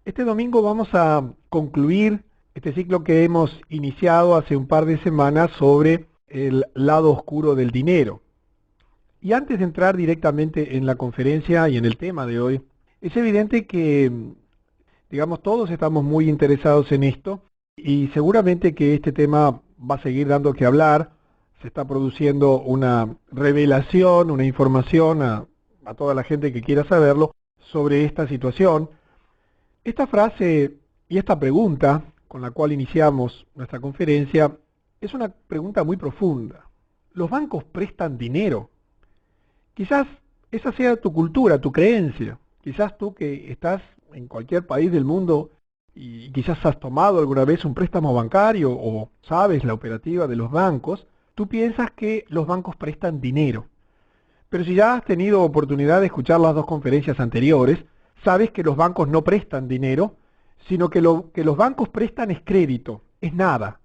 Este domingo vamos a concluir este ciclo que hemos iniciado hace un par de semanas sobre el lado oscuro del dinero. Y antes de entrar directamente en la conferencia y en el tema de hoy, es evidente que, digamos, todos estamos muy interesados en esto y seguramente que este tema va a seguir dando que hablar. Se está produciendo una revelación, una información a toda la gente que quiera saberlo sobre esta situación. Esta frase y esta pregunta con la cual iniciamos nuestra conferencia es una pregunta muy profunda. ¿Los bancos prestan dinero? Quizás esa sea tu cultura, tu creencia. Quizás tú que estás en cualquier país del mundo y quizás has tomado alguna vez un préstamo bancario o sabes la operativa de los bancos, tú piensas que los bancos prestan dinero. Pero si ya has tenido oportunidad de escuchar las dos conferencias anteriores, sabes que los bancos no prestan dinero, sino que lo que los bancos prestan es crédito, es nada.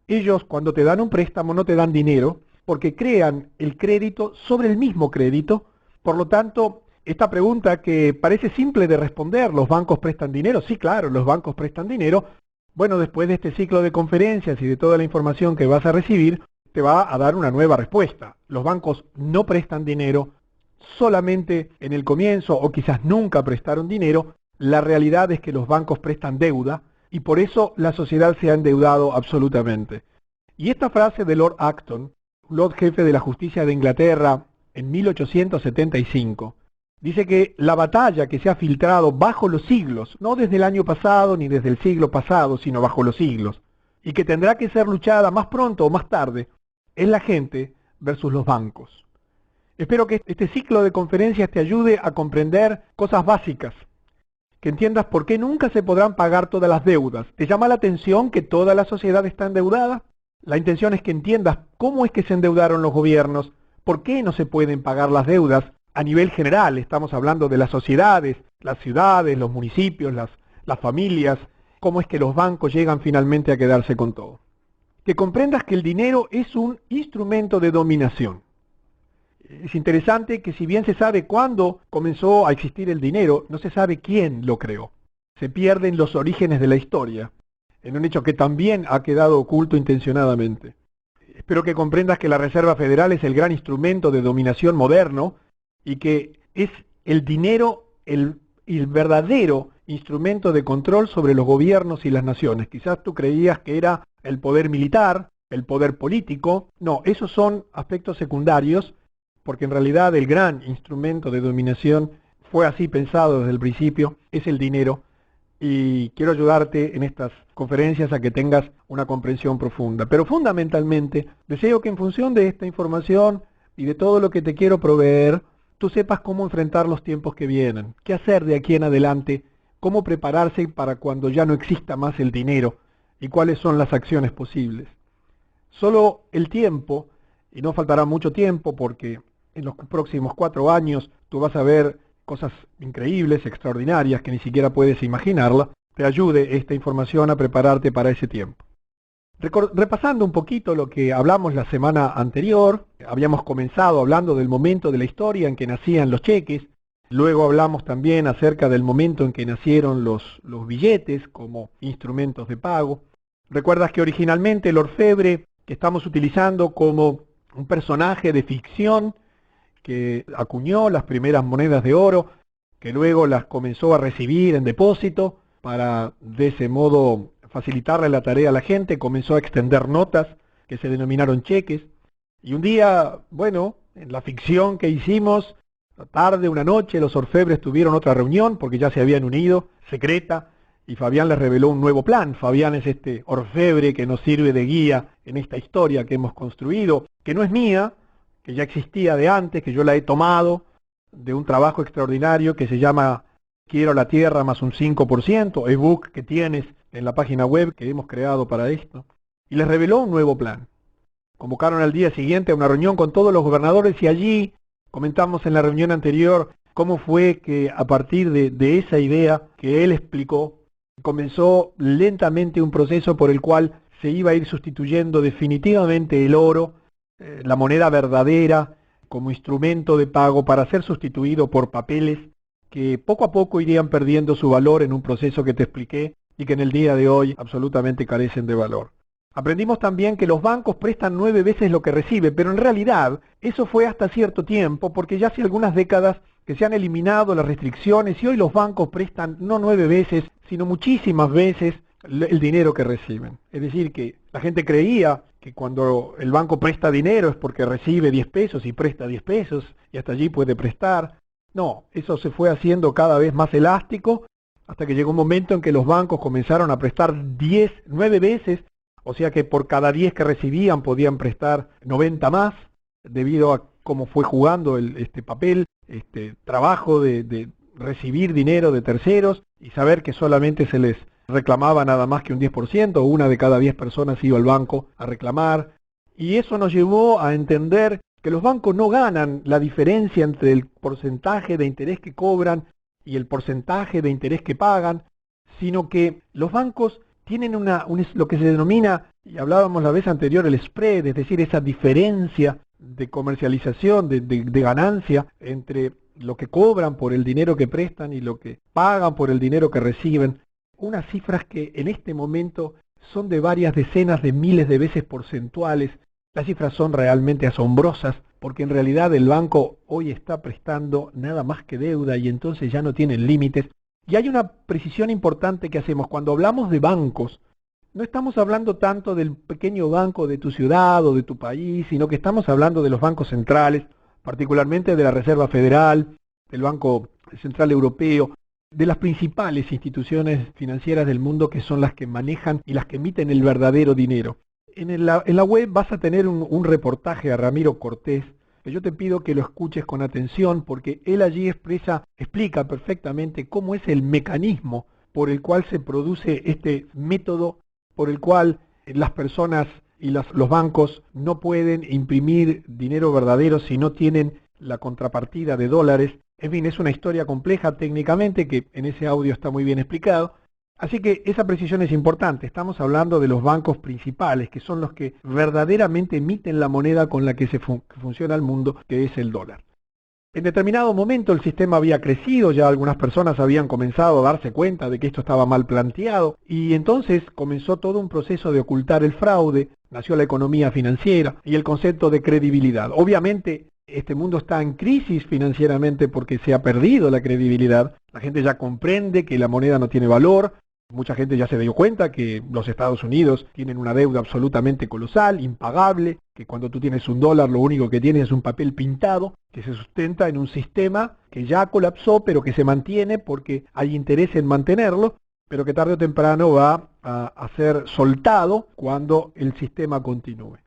Ellos cuando te dan un préstamo no te dan dinero, porque crean el crédito sobre el mismo crédito. Por lo tanto, esta pregunta que parece simple de responder, ¿los bancos prestan dinero? Sí, claro, los bancos prestan dinero. Bueno, después de este ciclo de conferencias y de toda la información que vas a recibir, te va a dar una nueva respuesta. Los bancos no prestan dinero, solamente en el comienzo o quizás nunca prestaron dinero. La realidad es que los bancos prestan deuda y por eso la sociedad se ha endeudado absolutamente. Y esta frase de Lord Acton, Lord Jefe de la Justicia de Inglaterra en 1875, dice que la batalla que se ha filtrado bajo los siglos, no desde el año pasado ni desde el siglo pasado, sino bajo los siglos, y que tendrá que ser luchada más pronto o más tarde, es la gente versus los bancos. Espero que este ciclo de conferencias te ayude a comprender cosas básicas, que entiendas por qué nunca se podrán pagar todas las deudas. ¿Te llama la atención que toda la sociedad está endeudada? La intención es que entiendas cómo es que se endeudaron los gobiernos, por qué no se pueden pagar las deudas a nivel general. Estamos hablando de las sociedades, las ciudades, los municipios, las familias, cómo es que los bancos llegan finalmente a quedarse con todo. Que comprendas que el dinero es un instrumento de dominación. Es interesante que si bien se sabe cuándo comenzó a existir el dinero, no se sabe quién lo creó. Se pierden los orígenes de la historia, en un hecho que también ha quedado oculto intencionadamente. Espero que comprendas que la Reserva Federal es el gran instrumento de dominación moderno y que es el dinero el verdadero instrumento de control sobre los gobiernos y las naciones. Quizás tú creías que era el poder militar, el poder político. No, esos son aspectos secundarios, porque en realidad el gran instrumento de dominación fue así pensado desde el principio, es el dinero, y quiero ayudarte en estas conferencias a que tengas una comprensión profunda. Pero fundamentalmente, deseo que en función de esta información y de todo lo que te quiero proveer, tú sepas cómo enfrentar los tiempos que vienen, qué hacer de aquí en adelante, cómo prepararse para cuando ya no exista más el dinero y cuáles son las acciones posibles. Solo el tiempo, y no faltará mucho tiempo porque en los próximos 4 años tú vas a ver cosas increíbles, extraordinarias, que ni siquiera puedes imaginarla, te ayude esta información a prepararte para ese tiempo. Repasando un poquito lo que hablamos la semana anterior, habíamos comenzado hablando del momento de la historia en que nacían los cheques, luego hablamos también acerca del momento en que nacieron los billetes como instrumentos de pago. Recuerdas que originalmente el orfebre, que estamos utilizando como un personaje de ficción, que acuñó las primeras monedas de oro, que luego las comenzó a recibir en depósito para de ese modo facilitarle la tarea a la gente, comenzó a extender notas que se denominaron cheques. Y un día, bueno, en la ficción que hicimos, tarde, una noche, los orfebres tuvieron otra reunión porque ya se habían unido, secreta, y Fabián les reveló un nuevo plan. Fabián es este orfebre que nos sirve de guía en esta historia que hemos construido, que no es mía, que ya existía de antes, que yo la he tomado de un trabajo extraordinario que se llama Quiero la Tierra más un 5%, ebook que tienes en la página web que hemos creado para esto, y les reveló un nuevo plan. Convocaron al día siguiente a una reunión con todos los gobernadores y allí comentamos en la reunión anterior cómo fue que a partir de esa idea que él explicó, comenzó lentamente un proceso por el cual se iba a ir sustituyendo definitivamente el oro, la moneda verdadera, como instrumento de pago para ser sustituido por papeles que poco a poco irían perdiendo su valor en un proceso que te expliqué y que en el día de hoy absolutamente carecen de valor. Aprendimos también que los bancos prestan 9 veces lo que reciben, pero en realidad eso fue hasta cierto tiempo, porque ya hace algunas décadas que se han eliminado las restricciones y hoy los bancos prestan no 9 veces, sino muchísimas veces el dinero que reciben. Es decir, que la gente creía que cuando el banco presta dinero es porque recibe 10 pesos y presta 10 pesos y hasta allí puede prestar. No, eso se fue haciendo cada vez más elástico hasta que llegó un momento en que los bancos comenzaron a prestar 9 veces, o sea que por cada 10 que recibían podían prestar 90 más, debido a cómo fue jugando este papel, este trabajo de recibir dinero de terceros y saber que solamente se les reclamaba nada más que un 10%, una de cada 10 personas iba al banco a reclamar, y eso nos llevó a entender que los bancos no ganan la diferencia entre el porcentaje de interés que cobran y el porcentaje de interés que pagan, sino que los bancos tienen lo que se denomina, y hablábamos la vez anterior, el spread, es decir, esa diferencia de comercialización, de ganancia entre lo que cobran por el dinero que prestan y lo que pagan por el dinero que reciben. Unas cifras que en este momento son de varias decenas de miles de veces porcentuales. Las cifras son realmente asombrosas porque en realidad el banco hoy está prestando nada más que deuda y entonces ya no tienen límites. Y hay una precisión importante que hacemos. Cuando hablamos de bancos, no estamos hablando tanto del pequeño banco de tu ciudad o de tu país, sino que estamos hablando de los bancos centrales, particularmente de la Reserva Federal, del Banco Central Europeo, de las principales instituciones financieras del mundo que son las que manejan y las que emiten el verdadero dinero. En la web vas a tener un reportaje a Ramiro Cortés, que yo te pido que lo escuches con atención porque él allí explica perfectamente cómo es el mecanismo por el cual se produce este método, por el cual las personas y los bancos no pueden imprimir dinero verdadero si no tienen la contrapartida de dólares. En fin, es una historia compleja técnicamente que en ese audio está muy bien explicado. Así que esa precisión es importante. Estamos hablando de los bancos principales, que son los que verdaderamente emiten la moneda con la que funciona el mundo, que es el dólar. En determinado momento el sistema había crecido, ya algunas personas habían comenzado a darse cuenta de que esto estaba mal planteado, y entonces comenzó todo un proceso de ocultar el fraude, nació la economía financiera y el concepto de credibilidad. Obviamente, este mundo está en crisis financieramente porque se ha perdido la credibilidad. La gente ya comprende que la moneda no tiene valor. Mucha gente ya se dio cuenta que los Estados Unidos tienen una deuda absolutamente colosal, impagable, que cuando tú tienes un dólar lo único que tienes es un papel pintado, que se sustenta en un sistema que ya colapsó, pero que se mantiene porque hay interés en mantenerlo, pero que tarde o temprano va a ser soltado cuando el sistema continúe.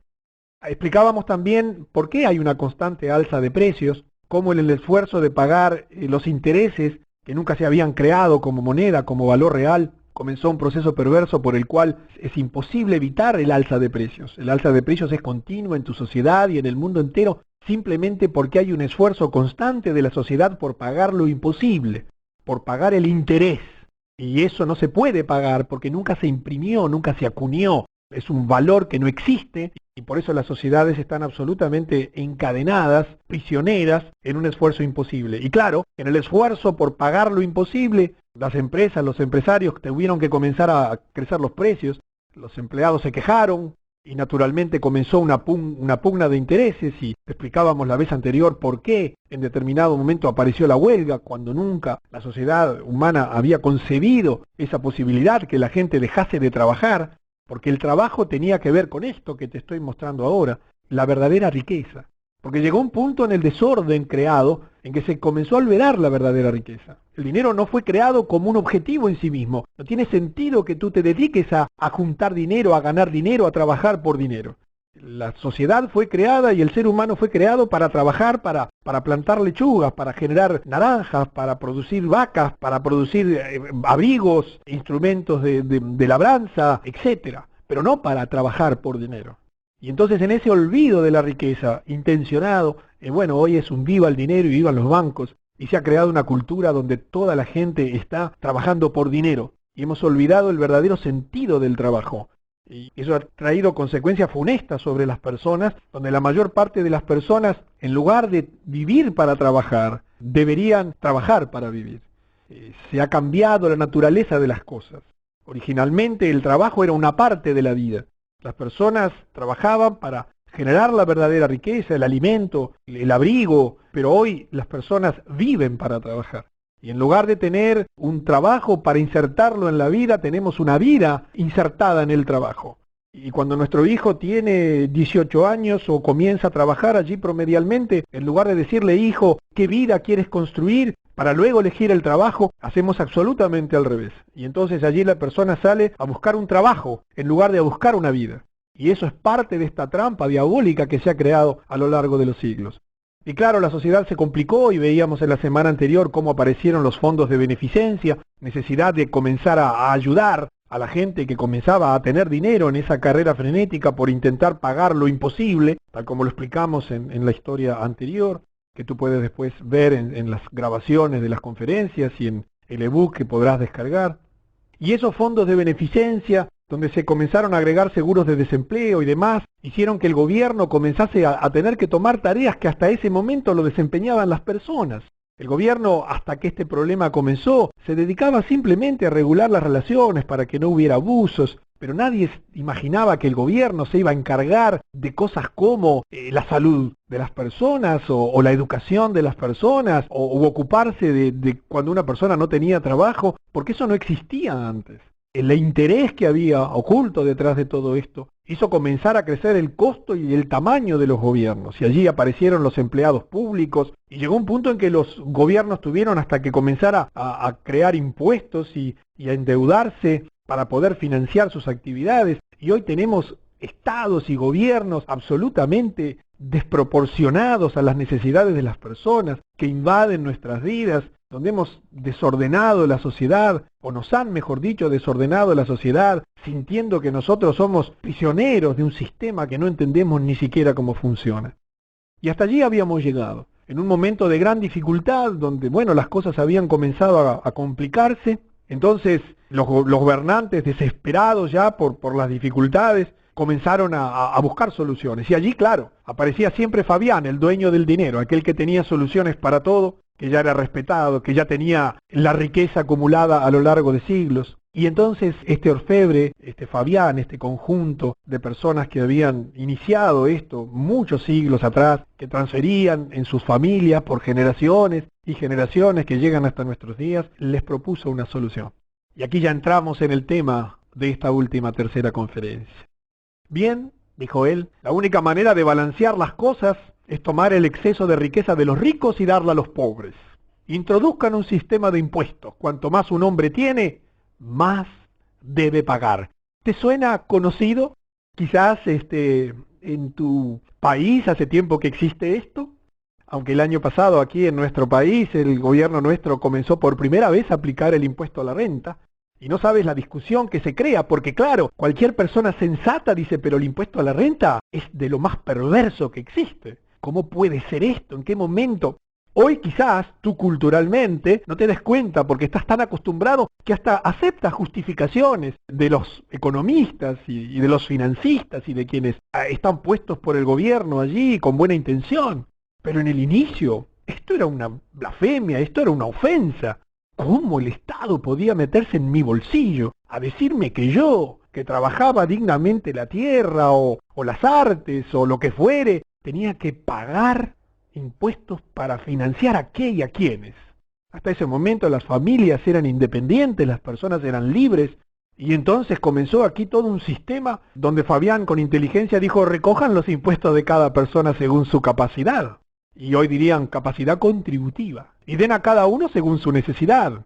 Explicábamos también por qué hay una constante alza de precios, cómo en el esfuerzo de pagar los intereses que nunca se habían creado como moneda, como valor real, comenzó un proceso perverso por el cual es imposible evitar el alza de precios. El alza de precios es continua en tu sociedad y en el mundo entero, simplemente porque hay un esfuerzo constante de la sociedad por pagar lo imposible, por pagar el interés. Y eso no se puede pagar porque nunca se imprimió, nunca se acuñó. Es un valor que no existe y por eso las sociedades están absolutamente encadenadas, prisioneras, en un esfuerzo imposible. Y claro, en el esfuerzo por pagar lo imposible, las empresas, los empresarios tuvieron que comenzar a crecer los precios, los empleados se quejaron y naturalmente comenzó una pugna de intereses y explicábamos la vez anterior por qué en determinado momento apareció la huelga cuando nunca la sociedad humana había concebido esa posibilidad que la gente dejase de trabajar. Porque el trabajo tenía que ver con esto que te estoy mostrando ahora, la verdadera riqueza. Porque llegó un punto en el desorden creado en que se comenzó a olvidar la verdadera riqueza. El dinero no fue creado como un objetivo en sí mismo. No tiene sentido que tú te dediques a juntar dinero, a ganar dinero, a trabajar por dinero. La sociedad fue creada y el ser humano fue creado para trabajar, para plantar lechugas, para generar naranjas, para producir vacas, para producir abrigos, instrumentos de labranza, etcétera, pero no para trabajar por dinero. Y entonces en ese olvido de la riqueza intencionado, bueno, hoy es un viva el dinero y vivan los bancos, y se ha creado una cultura donde toda la gente está trabajando por dinero, y hemos olvidado el verdadero sentido del trabajo. Y eso ha traído consecuencias funestas sobre las personas, donde la mayor parte de las personas, en lugar de vivir para trabajar, deberían trabajar para vivir. Se ha cambiado la naturaleza de las cosas. Originalmente el trabajo era una parte de la vida. Las personas trabajaban para generar la verdadera riqueza, el alimento, el abrigo, pero hoy las personas viven para trabajar. Y en lugar de tener un trabajo para insertarlo en la vida, tenemos una vida insertada en el trabajo. Y cuando nuestro hijo tiene 18 años o comienza a trabajar allí promedialmente, en lugar de decirle, hijo, ¿qué vida quieres construir? Para luego elegir el trabajo, hacemos absolutamente al revés. Y entonces allí la persona sale a buscar un trabajo en lugar de a buscar una vida. Y eso es parte de esta trampa diabólica que se ha creado a lo largo de los siglos. Y claro, la sociedad se complicó y veíamos en la semana anterior cómo aparecieron los fondos de beneficencia, necesidad de comenzar a ayudar a la gente que comenzaba a tener dinero en esa carrera frenética por intentar pagar lo imposible, tal como lo explicamos en la historia anterior, que tú puedes después ver en las grabaciones de las conferencias y en el ebook que podrás descargar. Y esos fondos de beneficencia, donde se comenzaron a agregar seguros de desempleo y demás, hicieron que el gobierno comenzase a tener que tomar tareas que hasta ese momento lo desempeñaban las personas. El gobierno, hasta que este problema comenzó, se dedicaba simplemente a regular las relaciones para que no hubiera abusos, pero nadie imaginaba que el gobierno se iba a encargar de cosas como la salud de las personas o la educación de las personas o ocuparse de cuando una persona no tenía trabajo, porque eso no existía antes. El interés que había oculto detrás de todo esto hizo comenzar a crecer el costo y el tamaño de los gobiernos, y allí aparecieron los empleados públicos, y llegó un punto en que los gobiernos tuvieron hasta que comenzar a crear impuestos y a endeudarse para poder financiar sus actividades, y hoy tenemos estados y gobiernos absolutamente desproporcionados a las necesidades de las personas, que invaden nuestras vidas, donde hemos desordenado la sociedad, o nos han, mejor dicho, desordenado la sociedad, sintiendo que nosotros somos prisioneros de un sistema que no entendemos ni siquiera cómo funciona. Y hasta allí habíamos llegado, en un momento de gran dificultad, donde, bueno, las cosas habían comenzado a complicarse. Entonces los gobernantes, desesperados ya por las dificultades, comenzaron a buscar soluciones. Y allí, claro, aparecía siempre Fabián, el dueño del dinero, aquel que tenía soluciones para todo, que ya era respetado, que ya tenía la riqueza acumulada a lo largo de siglos. Y entonces este orfebre, este Fabián, este conjunto de personas que habían iniciado esto muchos siglos atrás, que transferían en sus familias por generaciones y generaciones que llegan hasta nuestros días, les propuso una solución. Y aquí ya entramos en el tema de esta última tercera conferencia. Bien, dijo él, la única manera de balancear las cosas es tomar el exceso de riqueza de los ricos y darla a los pobres. Introduzcan un sistema de impuestos. Cuanto más un hombre tiene, más debe pagar. ¿Te suena conocido? Quizás en tu país hace tiempo que existe esto. Aunque el año pasado aquí en nuestro país el gobierno nuestro comenzó por primera vez a aplicar el impuesto a la renta. Y no sabes la discusión que se crea, porque claro, cualquier persona sensata dice, pero el impuesto a la renta es de lo más perverso que existe. ¿Cómo puede ser esto? ¿En qué momento? Hoy quizás tú culturalmente no te des cuenta porque estás tan acostumbrado que hasta aceptas justificaciones de los economistas y de los financistas y de quienes están puestos por el gobierno allí con buena intención. Pero en el inicio, esto era una blasfemia, esto era una ofensa. ¿Cómo el Estado podía meterse en mi bolsillo a decirme que yo, que trabajaba dignamente la tierra o las artes o lo que fuere, tenía que pagar impuestos para financiar a qué y a quiénes? Hasta ese momento las familias eran independientes, las personas eran libres, y entonces comenzó aquí todo un sistema donde Fabián con inteligencia dijo, recojan los impuestos de cada persona según su capacidad. Y hoy dirían capacidad contributiva, y den a cada uno según su necesidad.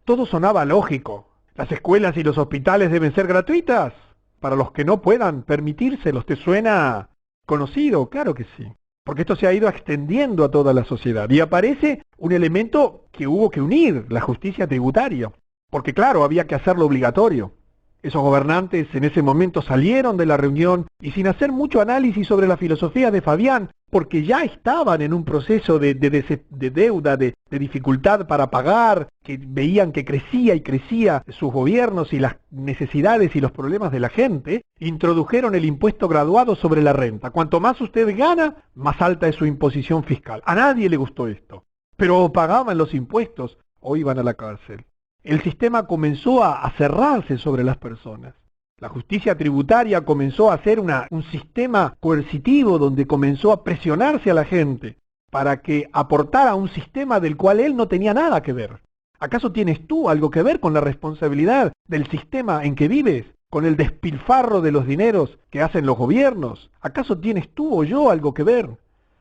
Todo sonaba lógico. Las escuelas y los hospitales deben ser gratuitas para los que no puedan permitírselos. ¿Te suena conocido? Claro que sí, porque esto se ha ido extendiendo a toda la sociedad. Y aparece un elemento que hubo que unir, la justicia tributaria, porque claro, había que hacerlo obligatorio. Esos gobernantes en ese momento salieron de la reunión y sin hacer mucho análisis sobre la filosofía de Fabián, porque ya estaban en un proceso de deuda, de dificultad para pagar, que veían que crecía y crecía sus gobiernos y las necesidades y los problemas de la gente, introdujeron el impuesto graduado sobre la renta. Cuanto más usted gana, más alta es su imposición fiscal. A nadie le gustó esto, pero pagaban los impuestos o iban a la cárcel. El sistema comenzó a cerrarse sobre las personas. La justicia tributaria comenzó a ser un sistema coercitivo donde comenzó a presionarse a la gente para que aportara a un sistema del cual él no tenía nada que ver. ¿Acaso tienes tú algo que ver con la responsabilidad del sistema en que vives? ¿Con el despilfarro de los dineros que hacen los gobiernos? ¿Acaso tienes tú o yo algo que ver?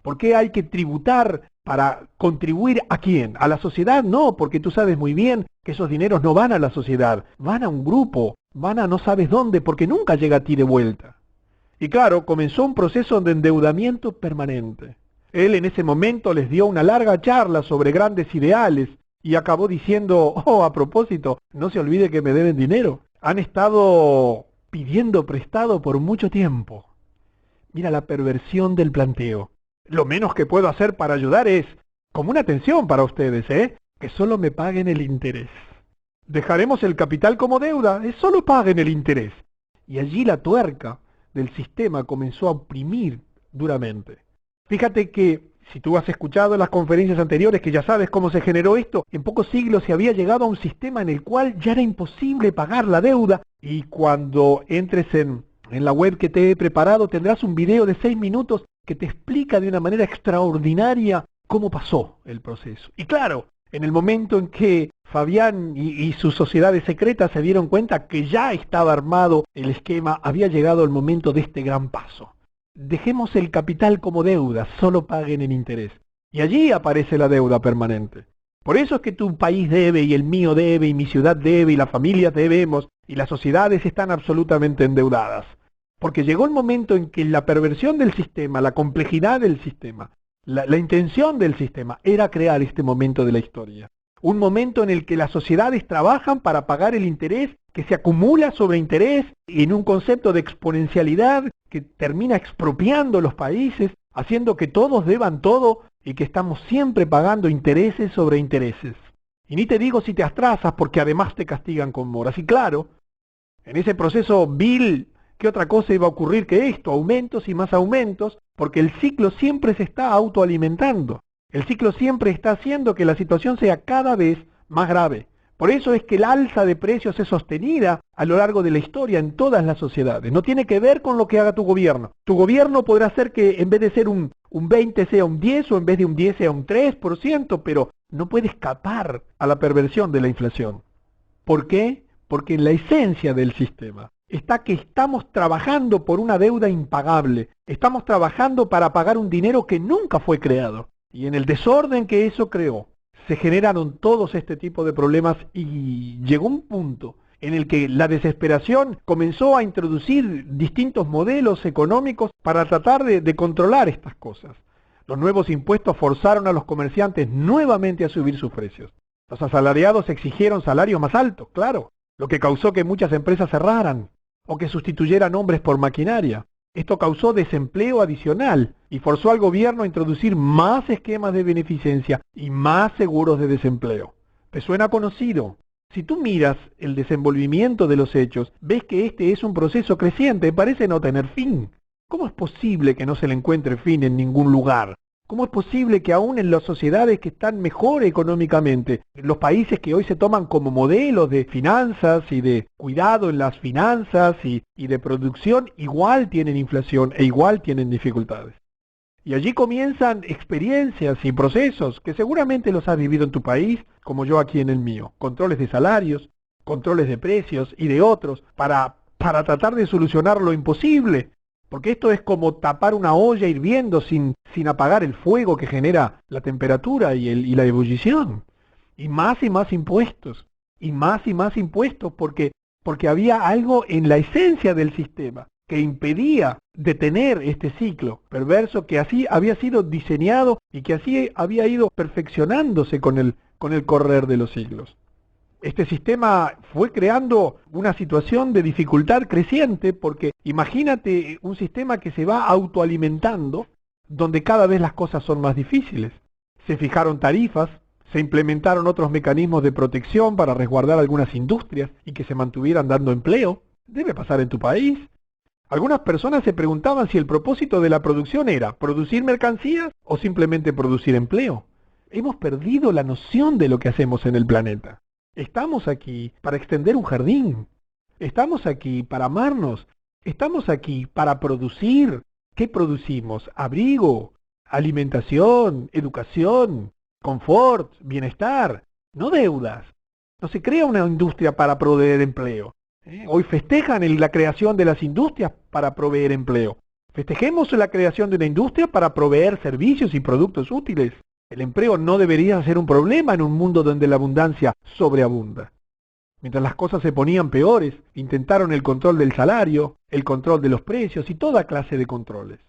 ¿Por qué hay que tributar para contribuir a quién? ¿A la sociedad? No, porque tú sabes muy bien que esos dineros no van a la sociedad, van a un grupo, van a no sabes dónde, porque nunca llega a ti de vuelta. Y claro, comenzó un proceso de endeudamiento permanente. Él en ese momento les dio una larga charla sobre grandes ideales y acabó diciendo, oh, a propósito, no se olvide que me deben dinero. Han estado pidiendo prestado por mucho tiempo. Mira la perversión del planteo. Lo menos que puedo hacer para ayudar es, como una atención para ustedes, que solo me paguen el interés. Dejaremos el capital como deuda, solo paguen el interés. Y allí la tuerca del sistema comenzó a oprimir duramente. Fíjate que, si tú has escuchado en las conferencias anteriores, que ya sabes cómo se generó esto, en pocos siglos se había llegado a un sistema en el cual ya era imposible pagar la deuda, y cuando entres en la web que te he preparado tendrás un video de 6 minutos que te explica de una manera extraordinaria cómo pasó el proceso. Y claro, en el momento en que Fabián y sus sociedades secretas se dieron cuenta que ya estaba armado el esquema, había llegado el momento de este gran paso. Dejemos el capital como deuda, solo paguen en interés. Y allí aparece la deuda permanente. Por eso es que tu país debe, y el mío debe, y mi ciudad debe, y las familias debemos, y las sociedades están absolutamente endeudadas. Porque llegó el momento en que la perversión del sistema, la complejidad del sistema, la intención del sistema era crear este momento de la historia. Un momento en el que las sociedades trabajan para pagar el interés que se acumula sobre interés en un concepto de exponencialidad que termina expropiando los países, haciendo que todos deban todo y que estamos siempre pagando intereses sobre intereses. Y ni te digo si te atrasas porque además te castigan con moras. Y claro, en ese proceso vil, ¿qué otra cosa iba a ocurrir que esto? Aumentos y más aumentos, porque el ciclo siempre se está autoalimentando. El ciclo siempre está haciendo que la situación sea cada vez más grave. Por eso es que el alza de precios es sostenida a lo largo de la historia en todas las sociedades. No tiene que ver con lo que haga tu gobierno. Tu gobierno podrá hacer que en vez de ser un 20 sea un 10 o en vez de un 10 sea un 3%, pero no puede escapar a la perversión de la inflación. ¿Por qué? Porque en la esencia del sistema está que estamos trabajando por una deuda impagable. Estamos trabajando para pagar un dinero que nunca fue creado. Y en el desorden que eso creó, se generaron todos este tipo de problemas y llegó un punto en el que la desesperación comenzó a introducir distintos modelos económicos para tratar de controlar estas cosas. Los nuevos impuestos forzaron a los comerciantes nuevamente a subir sus precios. Los asalariados exigieron salarios más altos, claro, lo que causó que muchas empresas cerraran o que sustituyeran hombres por maquinaria. Esto causó desempleo adicional y forzó al gobierno a introducir más esquemas de beneficencia y más seguros de desempleo. ¿Te suena conocido? Si tú miras el desenvolvimiento de los hechos, ves que este es un proceso creciente, parece no tener fin. ¿Cómo es posible que no se le encuentre fin en ningún lugar? ¿Cómo es posible que aún en las sociedades que están mejor económicamente, los países que hoy se toman como modelos de finanzas y de cuidado en las finanzas y de producción, igual tienen inflación e igual tienen dificultades? Y allí comienzan experiencias y procesos que seguramente los has vivido en tu país, como yo aquí en el mío. Controles de salarios, controles de precios y de otros para tratar de solucionar lo imposible. Porque esto es como tapar una olla hirviendo sin apagar el fuego que genera la temperatura y la ebullición. Y más impuestos. Y más impuestos porque había algo en la esencia del sistema que impedía detener este ciclo perverso que así había sido diseñado y que así había ido perfeccionándose con el correr de los siglos. Este sistema fue creando una situación de dificultad creciente porque imagínate un sistema que se va autoalimentando donde cada vez las cosas son más difíciles. Se fijaron tarifas, se implementaron otros mecanismos de protección para resguardar algunas industrias y que se mantuvieran dando empleo. Debe pasar en tu país. Algunas personas se preguntaban si el propósito de la producción era producir mercancías o simplemente producir empleo. Hemos perdido la noción de lo que hacemos en el planeta. Estamos aquí para extender un jardín. Estamos aquí para amarnos. Estamos aquí para producir. ¿Qué producimos? Abrigo, alimentación, educación, confort, bienestar, no deudas. No se crea una industria para proveer empleo. Hoy festejan la creación de las industrias para proveer empleo. Festejemos la creación de una industria para proveer servicios y productos útiles. El empleo no debería ser un problema en un mundo donde la abundancia sobreabunda. Mientras las cosas se ponían peores, intentaron el control del salario, el control de los precios y toda clase de controles.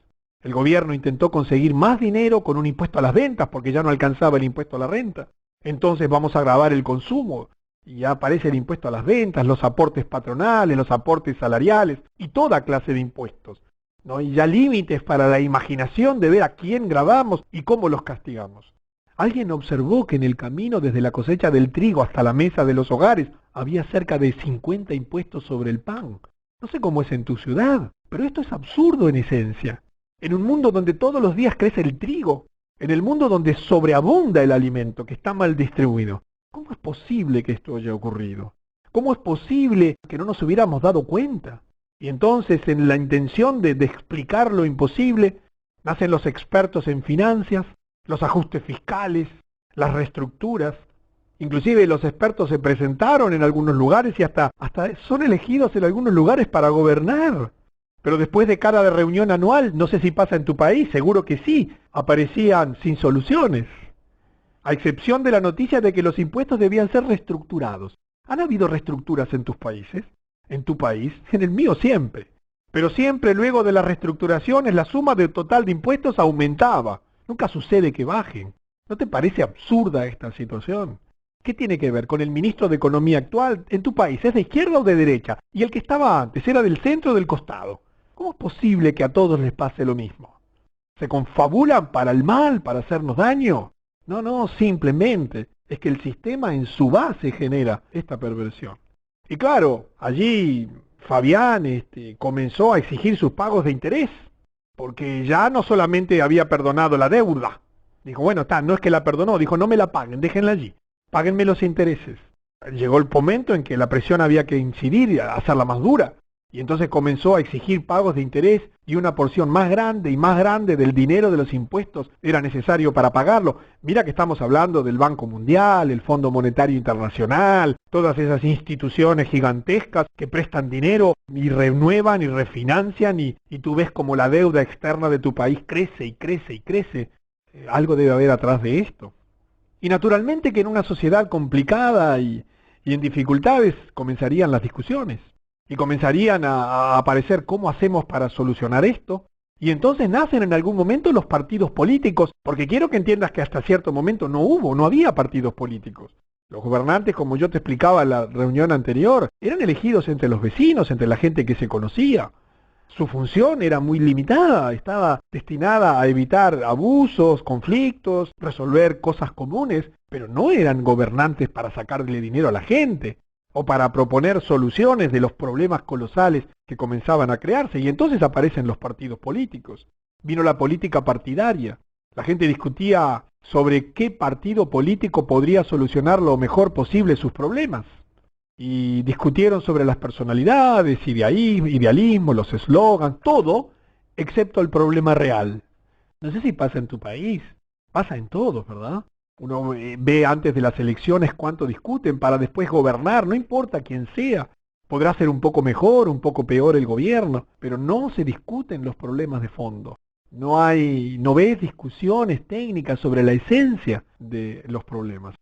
El gobierno intentó conseguir más dinero con un impuesto a las ventas porque ya no alcanzaba el impuesto a la renta. Entonces vamos a gravar el consumo y ya aparece el impuesto a las ventas, los aportes patronales, los aportes salariales y toda clase de impuestos. No hay ya límites para la imaginación de ver a quién gravamos y cómo los castigamos. Alguien observó que en el camino desde la cosecha del trigo hasta la mesa de los hogares había cerca de 50 impuestos sobre el pan. No sé cómo es en tu ciudad, pero esto es absurdo en esencia. En un mundo donde todos los días crece el trigo, en el mundo donde sobreabunda el alimento que está mal distribuido, ¿cómo es posible que esto haya ocurrido? ¿Cómo es posible que no nos hubiéramos dado cuenta? Y entonces, en la intención de explicar lo imposible, nacen los expertos en finanzas, los ajustes fiscales, las reestructuras. Inclusive los expertos se presentaron en algunos lugares y hasta son elegidos en algunos lugares para gobernar. Pero después de cada reunión anual, no sé si pasa en tu país, seguro que sí, aparecían sin soluciones. A excepción de la noticia de que los impuestos debían ser reestructurados. ¿Han habido reestructuras en tus países? En tu país, en el mío siempre. Pero siempre luego de las reestructuraciones la suma del total de impuestos aumentaba. Nunca sucede que bajen. ¿No te parece absurda esta situación? ¿Qué tiene que ver con el ministro de Economía actual en tu país? ¿Es de izquierda o de derecha? Y el que estaba antes era del centro o del costado. ¿Cómo es posible que a todos les pase lo mismo? ¿Se confabulan para el mal, para hacernos daño? No, simplemente es que el sistema en su base genera esta perversión. Y claro, allí Fabián comenzó a exigir sus pagos de interés, porque ya no solamente había perdonado la deuda. Dijo, bueno, no es que la perdonó, dijo, no me la paguen, déjenla allí, páguenme los intereses. Llegó el momento en que la presión había que incidir y hacerla más dura. Y entonces comenzó a exigir pagos de interés y una porción más grande y más grande del dinero de los impuestos era necesario para pagarlo. Mira que estamos hablando del Banco Mundial, el Fondo Monetario Internacional, todas esas instituciones gigantescas que prestan dinero y renuevan y refinancian y tú ves como la deuda externa de tu país crece y crece y crece. Algo debe haber atrás de esto. Y naturalmente que en una sociedad complicada y en dificultades comenzarían las discusiones. Y comenzarían a aparecer cómo hacemos para solucionar esto. Y entonces nacen en algún momento los partidos políticos, porque quiero que entiendas que hasta cierto momento no había partidos políticos. Los gobernantes, como yo te explicaba en la reunión anterior, eran elegidos entre los vecinos, entre la gente que se conocía. Su función era muy limitada, estaba destinada a evitar abusos, conflictos, resolver cosas comunes, pero no eran gobernantes para sacarle dinero a la gente o para proponer soluciones de los problemas colosales que comenzaban a crearse, y entonces aparecen los partidos políticos. Vino la política partidaria. La gente discutía sobre qué partido político podría solucionar lo mejor posible sus problemas. Y discutieron sobre las personalidades, idealismo, los eslogans, todo, excepto el problema real. No sé si pasa en tu país, pasa en todos, ¿verdad? Uno ve antes de las elecciones cuánto discuten para después gobernar, no importa quién sea. Podrá ser un poco mejor, un poco peor el gobierno, pero no se discuten los problemas de fondo. No ves discusiones técnicas sobre la esencia de los problemas.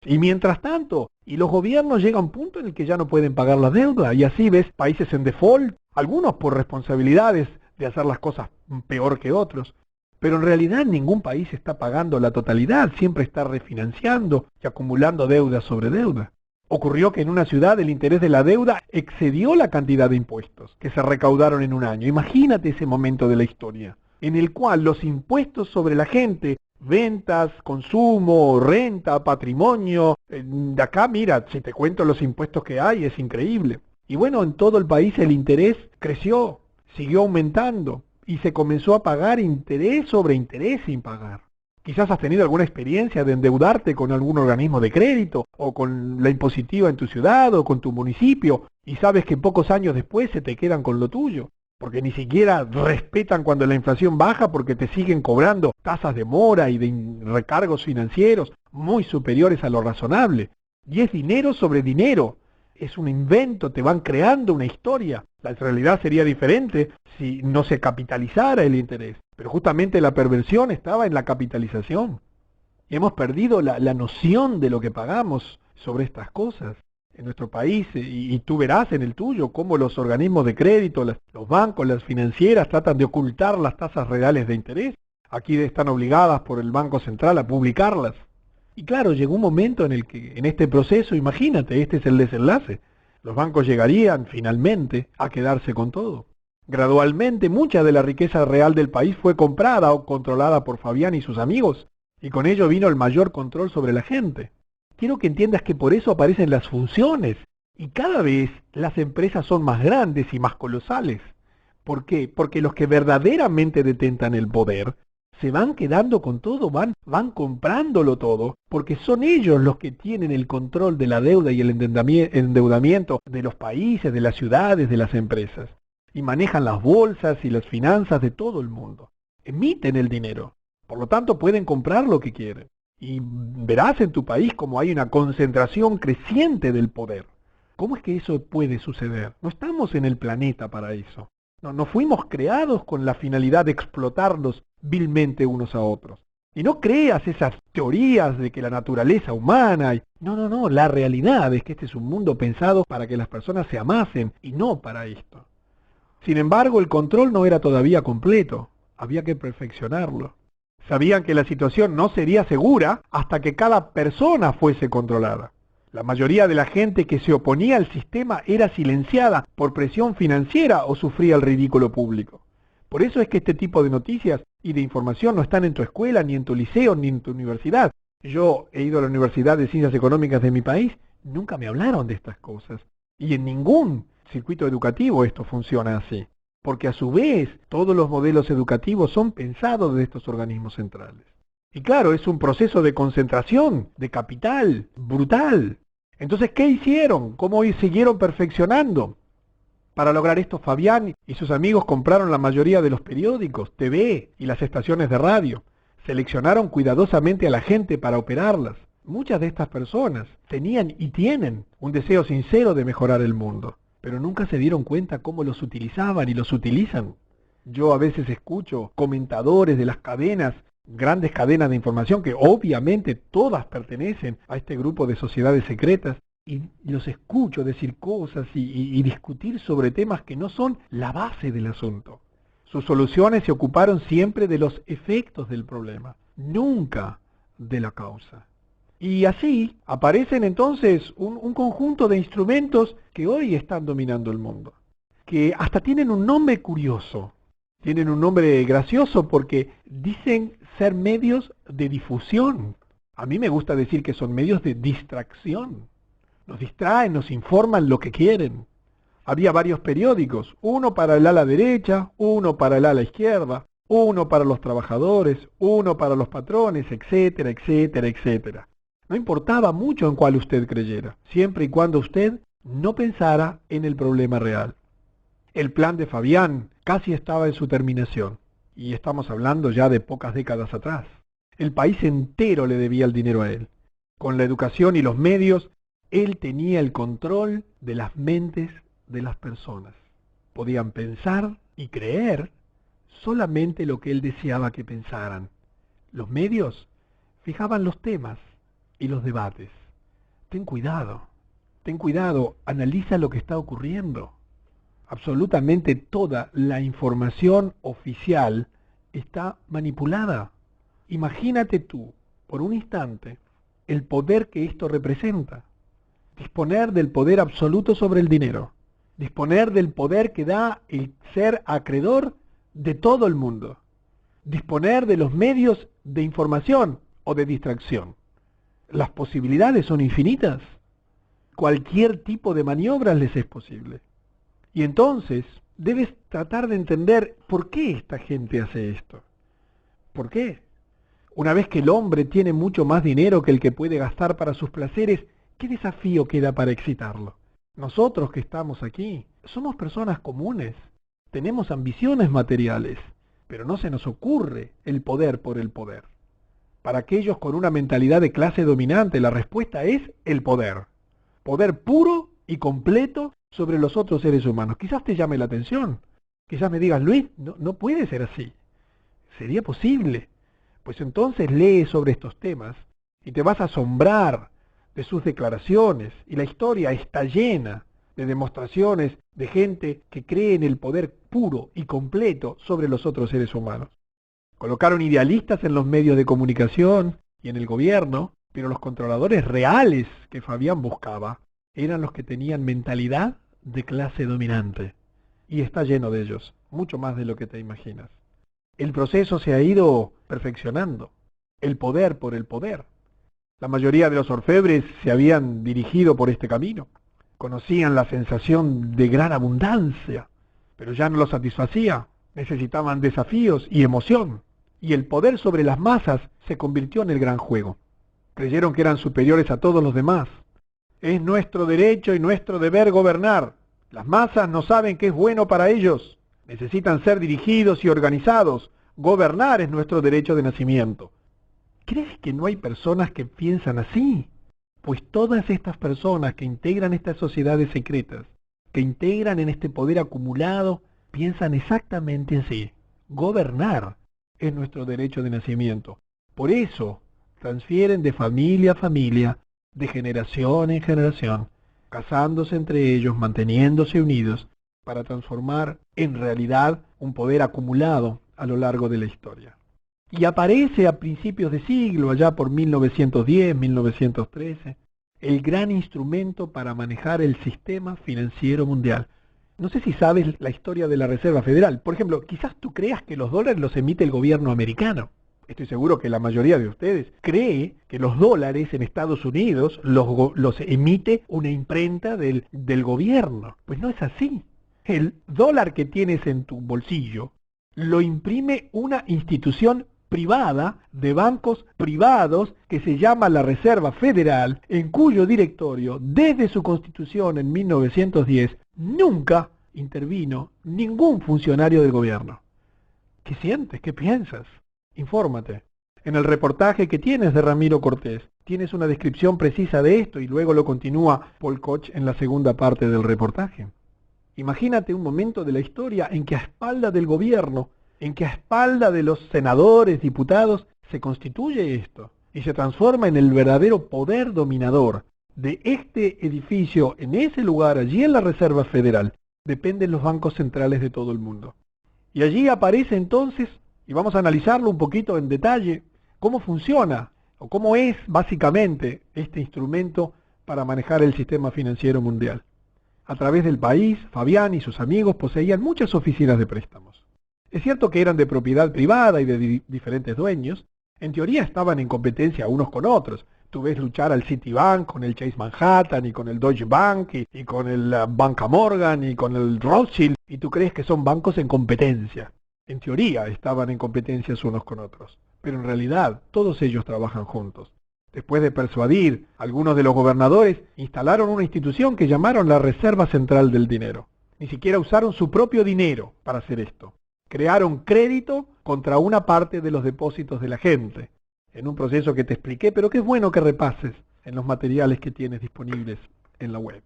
Y mientras tanto, los gobiernos llegan a un punto en el que ya no pueden pagar la deuda, y así ves países en default, algunos por responsabilidades de hacer las cosas peor que otros. Pero en realidad ningún país está pagando la totalidad, siempre está refinanciando y acumulando deuda sobre deuda. Ocurrió que en una ciudad el interés de la deuda excedió la cantidad de impuestos que se recaudaron en un año. Imagínate ese momento de la historia. en el cual los impuestos sobre la gente, ventas, consumo, renta, patrimonio, de acá mira, si te cuento los impuestos que hay, es increíble. Y bueno, en todo el país el interés creció, siguió aumentando y se comenzó a pagar interés sobre interés sin pagar. Quizás has tenido alguna experiencia de endeudarte con algún organismo de crédito o con la impositiva en tu ciudad o con tu municipio y sabes que pocos años después se te quedan con lo tuyo, porque ni siquiera respetan cuando la inflación baja porque te siguen cobrando tasas de mora y de recargos financieros muy superiores a lo razonable. Y es dinero sobre dinero. Es un invento, te van creando una historia. La realidad sería diferente si no se capitalizara el interés. Pero justamente la perversión estaba en la capitalización. Y hemos perdido la noción de lo que pagamos sobre estas cosas en nuestro país. Y tú verás en el tuyo cómo los organismos de crédito, los bancos, las financieras tratan de ocultar las tasas reales de interés. Aquí están obligadas por el Banco Central a publicarlas. Y claro, llegó un momento en el que, en este proceso, imagínate, este es el desenlace. Los bancos llegarían, finalmente, a quedarse con todo. Gradualmente, mucha de la riqueza real del país fue comprada o controlada por Fabián y sus amigos, y con ello vino el mayor control sobre la gente. Quiero que entiendas que por eso aparecen las fusiones, y cada vez las empresas son más grandes y más colosales. ¿Por qué? Porque los que verdaderamente detentan el poder se van quedando con todo, van comprándolo todo, porque son ellos los que tienen el control de la deuda y el endeudamiento de los países, de las ciudades, de las empresas. Y manejan las bolsas y las finanzas de todo el mundo. Emiten el dinero. Por lo tanto, pueden comprar lo que quieren. Y verás en tu país cómo hay una concentración creciente del poder. ¿Cómo es que eso puede suceder? No estamos en el planeta para eso. No fuimos creados con la finalidad de explotarlos vilmente unos a otros. Y no creas esas teorías de que la naturaleza humana... No, la realidad es que este es un mundo pensado para que las personas se amasen y no para esto. Sin embargo, el control no era todavía completo, había que perfeccionarlo. Sabían que la situación no sería segura hasta que cada persona fuese controlada. La mayoría de la gente que se oponía al sistema era silenciada por presión financiera o sufría el ridículo público. Por eso es que este tipo de noticias y de información no están en tu escuela, ni en tu liceo, ni en tu universidad. Yo he ido a la Universidad de Ciencias Económicas de mi país, nunca me hablaron de estas cosas. Y en ningún circuito educativo esto funciona así. Porque a su vez todos los modelos educativos son pensados de estos organismos centrales. Y claro, es un proceso de concentración, de capital, brutal. Entonces, ¿qué hicieron? ¿Cómo siguieron perfeccionando? Para lograr esto, Fabián y sus amigos compraron la mayoría de los periódicos, TV y las estaciones de radio. Seleccionaron cuidadosamente a la gente para operarlas. Muchas de estas personas tenían y tienen un deseo sincero de mejorar el mundo, pero nunca se dieron cuenta cómo los utilizaban y los utilizan. Yo a veces escucho comentadores de las cadenas, grandes cadenas de información, que obviamente todas pertenecen a este grupo de sociedades secretas, y los escucho decir cosas y discutir sobre temas que no son la base del asunto. Sus soluciones se ocuparon siempre de los efectos del problema, nunca de la causa. Y así aparecen entonces un conjunto de instrumentos que hoy están dominando el mundo, que hasta tienen un nombre curioso, tienen un nombre gracioso porque dicen ser medios de difusión. A mí me gusta decir que son medios de distracción. Nos distraen, nos informan lo que quieren. Había varios periódicos, uno para el ala derecha, uno para el ala izquierda, uno para los trabajadores, uno para los patrones, etcétera, etcétera, etcétera. No importaba mucho en cuál usted creyera, siempre y cuando usted no pensara en el problema real. El plan de Fabián casi estaba en su terminación, y estamos hablando ya de pocas décadas atrás. El país entero le debía el dinero a él. Con la educación y los medios, él tenía el control de las mentes de las personas. Podían pensar y creer solamente lo que él deseaba que pensaran. Los medios fijaban los temas y los debates. Ten cuidado, analiza lo que está ocurriendo. Absolutamente toda la información oficial está manipulada. Imagínate tú, por un instante, el poder que esto representa. Disponer del poder absoluto sobre el dinero. Disponer del poder que da el ser acreedor de todo el mundo. disponer de los medios de información o de distracción. Las posibilidades son infinitas. Cualquier tipo de maniobra les es posible. Y entonces debes tratar de entender por qué esta gente hace esto. ¿Por qué? Una vez que el hombre tiene mucho más dinero que el que puede gastar para sus placeres, ¿qué desafío queda para excitarlo? Nosotros que estamos aquí somos personas comunes, tenemos ambiciones materiales, pero no se nos ocurre el poder por el poder. Para aquellos con una mentalidad de clase dominante, la respuesta es el poder. Poder puro y completo sobre los otros seres humanos. Quizás te llame la atención. Quizás me digas, Luis, no puede ser así. ¿Sería posible? Pues entonces lee sobre estos temas y te vas a asombrar de sus declaraciones. Y la historia está llena de demostraciones de gente que cree en el poder puro y completo sobre los otros seres humanos. Colocaron idealistas en los medios de comunicación y en el gobierno, pero los controladores reales que Fabián buscaba eran los que tenían mentalidad de clase dominante. Y está lleno de ellos, mucho más de lo que te imaginas. El proceso se ha ido perfeccionando, el poder por el poder. La mayoría de los orfebres se habían dirigido por este camino. Conocían la sensación de gran abundancia, pero ya no los satisfacía. Necesitaban desafíos y emoción. Y el poder sobre las masas se convirtió en el gran juego. Creyeron que eran superiores a todos los demás. Es nuestro derecho y nuestro deber gobernar. Las masas no saben qué es bueno para ellos. Necesitan ser dirigidos y organizados. Gobernar es nuestro derecho de nacimiento. ¿Crees que no hay personas que piensan así? Pues todas estas personas que integran estas sociedades secretas, que integran en este poder acumulado, piensan exactamente así. Gobernar es nuestro derecho de nacimiento. Por eso transfieren de familia a familia, de generación en generación, casándose entre ellos, manteniéndose unidos, para transformar en realidad un poder acumulado a lo largo de la historia. Y aparece a principios de siglo, allá por 1910, 1913, el gran instrumento para manejar el sistema financiero mundial. No sé si sabes la historia de la Reserva Federal. Por ejemplo, quizás tú creas que los dólares los emite el gobierno americano. Estoy seguro que la mayoría de ustedes cree que los dólares en Estados Unidos los emite una imprenta del gobierno. Pues no es así. El dólar que tienes en tu bolsillo lo imprime una institución privada de bancos privados que se llama la Reserva Federal, en cuyo directorio, desde su constitución en 1910, nunca intervino ningún funcionario del gobierno. ¿Qué sientes? ¿Qué piensas? Infórmate. En el reportaje que tienes de Ramiro Cortés, tienes una descripción precisa de esto y luego lo continúa Paul Koch en la segunda parte del reportaje. Imagínate un momento de la historia en que a espalda del gobierno, en que a espalda de los senadores, diputados, se constituye esto y se transforma en el verdadero poder dominador de este edificio, en ese lugar, allí en la Reserva Federal, dependen los bancos centrales de todo el mundo. Y allí aparece entonces, y vamos a analizarlo un poquito en detalle, cómo funciona, o cómo es básicamente este instrumento para manejar el sistema financiero mundial. A través del país, Fabián y sus amigos poseían muchas oficinas de préstamos. Es cierto que eran de propiedad privada y de diferentes dueños. En teoría estaban en competencia unos con otros. Tú ves luchar al Citibank con el Chase Manhattan y con el Deutsche Bank y con el Banca Morgan y con el Rothschild, y tú crees que son bancos en competencia. En teoría estaban en competencias unos con otros, pero en realidad todos ellos trabajan juntos. Después de persuadir a algunos de los gobernadores, instalaron una institución que llamaron la Reserva Central del Dinero. Ni siquiera usaron su propio dinero para hacer esto. Crearon crédito contra una parte de los depósitos de la gente, en un proceso que te expliqué, pero que es bueno que repases en los materiales que tienes disponibles en la web.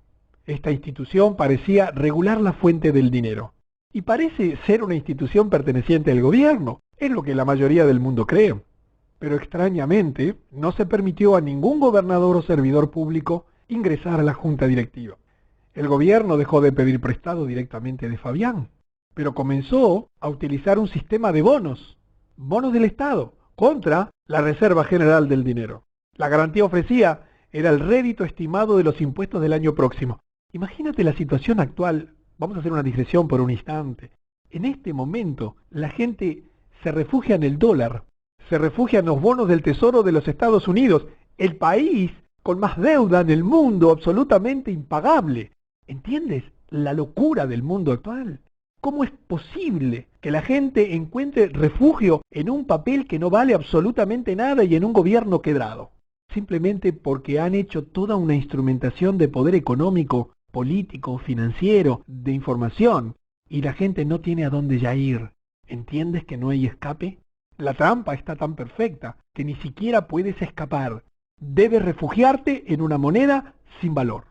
Esta institución parecía regular la fuente del dinero, y parece ser una institución perteneciente al gobierno, es lo que la mayoría del mundo cree. Pero extrañamente, no se permitió a ningún gobernador o servidor público ingresar a la junta directiva. El gobierno dejó de pedir prestado directamente de Fabián, pero comenzó a utilizar un sistema de bonos del Estado, contra la Reserva General del Dinero. La garantía ofrecida era el rédito estimado de los impuestos del año próximo. Imagínate la situación actual. Vamos a hacer una digresión por un instante. En este momento, la gente se refugia en el dólar, se refugia en los bonos del Tesoro de los Estados Unidos, el país con más deuda en el mundo, absolutamente impagable. ¿Entiendes la locura del mundo actual? ¿Cómo es posible que la gente encuentre refugio en un papel que no vale absolutamente nada y en un gobierno quebrado? Simplemente porque han hecho toda una instrumentación de poder económico, político, financiero, de información, y la gente no tiene a dónde ya ir. ¿Entiendes que no hay escape? La trampa está tan perfecta que ni siquiera puedes escapar. Debes refugiarte en una moneda sin valor.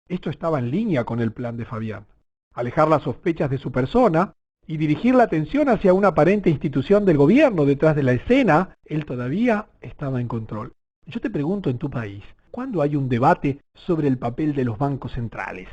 Esto estaba en línea con el plan de Fabián. Alejar las sospechas de su persona y dirigir la atención hacia una aparente institución del gobierno detrás de la escena, él todavía estaba en control. Yo te pregunto, en tu país, ¿cuándo hay un debate sobre el papel de los bancos centrales?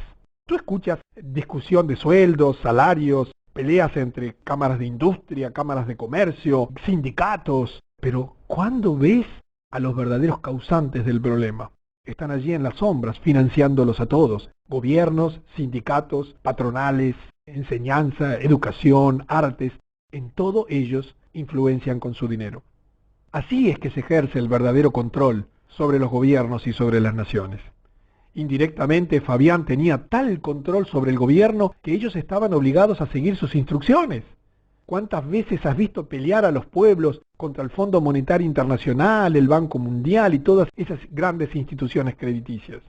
Tú escuchas discusión de sueldos, salarios, peleas entre cámaras de industria, cámaras de comercio, sindicatos, pero ¿cuándo ves a los verdaderos causantes del problema? Están allí en las sombras, financiándolos a todos. Gobiernos, sindicatos, patronales, enseñanza, educación, artes, en todo ellos influencian con su dinero. Así es que se ejerce el verdadero control sobre los gobiernos y sobre las naciones. Indirectamente, Fabián tenía tal control sobre el gobierno que ellos estaban obligados a seguir sus instrucciones. ¿Cuántas veces has visto pelear a los pueblos contra el Fondo Monetario Internacional, el Banco Mundial y todas esas grandes instituciones crediticias?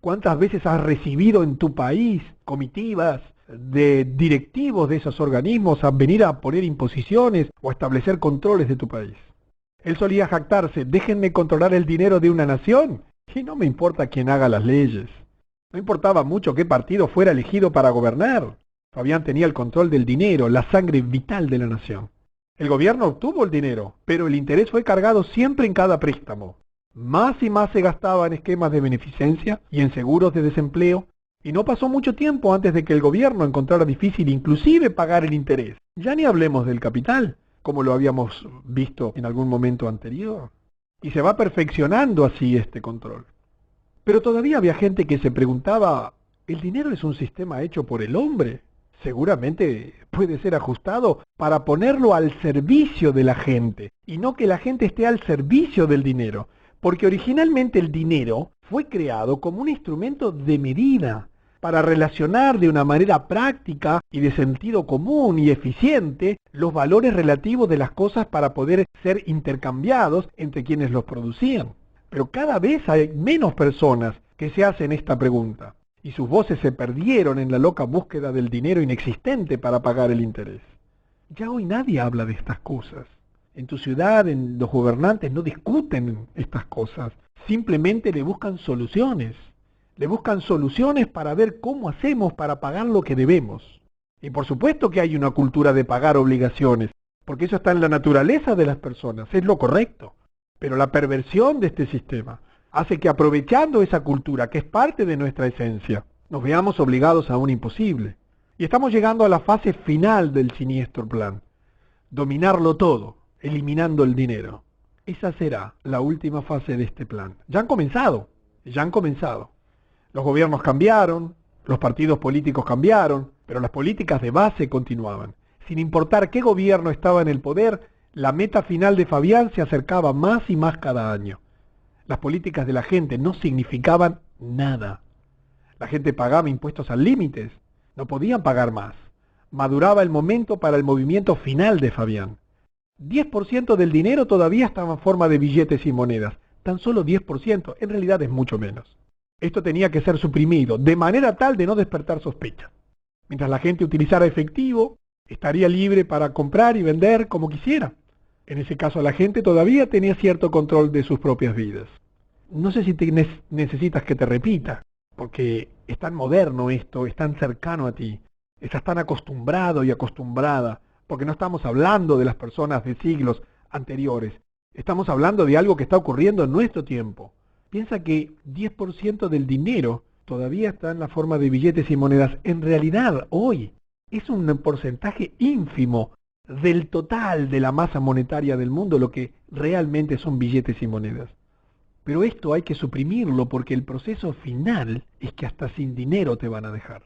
¿Cuántas veces has recibido en tu país comitivas de directivos de esos organismos a venir a poner imposiciones o a establecer controles de tu país? Él solía jactarse: déjenme controlar el dinero de una nación y no me importa quién haga las leyes. No importaba mucho qué partido fuera elegido para gobernar. Fabián tenía el control del dinero, la sangre vital de la nación. El gobierno obtuvo el dinero, pero el interés fue cargado siempre en cada préstamo. Más y más se gastaba en esquemas de beneficencia y en seguros de desempleo, y no pasó mucho tiempo antes de que el gobierno encontrara difícil inclusive pagar el interés. Ya ni hablemos del capital, como lo habíamos visto en algún momento anterior. Y se va perfeccionando así este control. Pero todavía había gente que se preguntaba: ¿el dinero es un sistema hecho por el hombre? Seguramente puede ser ajustado para ponerlo al servicio de la gente, y no que la gente esté al servicio del dinero, porque originalmente el dinero fue creado como un instrumento de medida, para relacionar de una manera práctica y de sentido común y eficiente los valores relativos de las cosas para poder ser intercambiados entre quienes los producían. Pero cada vez hay menos personas que se hacen esta pregunta, y sus voces se perdieron en la loca búsqueda del dinero inexistente para pagar el interés. Ya hoy nadie habla de estas cosas. En tu ciudad, los gobernantes no discuten estas cosas, simplemente le buscan soluciones. Le buscan soluciones para ver cómo hacemos para pagar lo que debemos. Y por supuesto que hay una cultura de pagar obligaciones, porque eso está en la naturaleza de las personas, es lo correcto. Pero la perversión de este sistema hace que, aprovechando esa cultura, que es parte de nuestra esencia, nos veamos obligados a un imposible. Y estamos llegando a la fase final del siniestro plan: dominarlo todo, eliminando el dinero. Esa será la última fase de este plan. Ya han comenzado. Los gobiernos cambiaron, los partidos políticos cambiaron, pero las políticas de base continuaban. Sin importar qué gobierno estaba en el poder, la meta final de Fabián se acercaba más y más cada año. Las políticas de la gente no significaban nada. La gente pagaba impuestos al límite, no podían pagar más. Maduraba el momento para el movimiento final de Fabián. 10% del dinero todavía estaba en forma de billetes y monedas. Tan solo 10%, en realidad es mucho menos. Esto tenía que ser suprimido, de manera tal de no despertar sospecha. Mientras la gente utilizara efectivo, estaría libre para comprar y vender como quisiera. En ese caso, la gente todavía tenía cierto control de sus propias vidas. No sé si necesitas que te repita, porque es tan moderno esto, es tan cercano a ti. Estás tan acostumbrado y acostumbrada, porque no estamos hablando de las personas de siglos anteriores. Estamos hablando de algo que está ocurriendo en nuestro tiempo. Piensa que 10% del dinero todavía está en la forma de billetes y monedas. En realidad, hoy es un porcentaje ínfimo del total de la masa monetaria del mundo, lo que realmente son billetes y monedas. Pero esto hay que suprimirlo, porque el proceso final es que hasta sin dinero te van a dejar.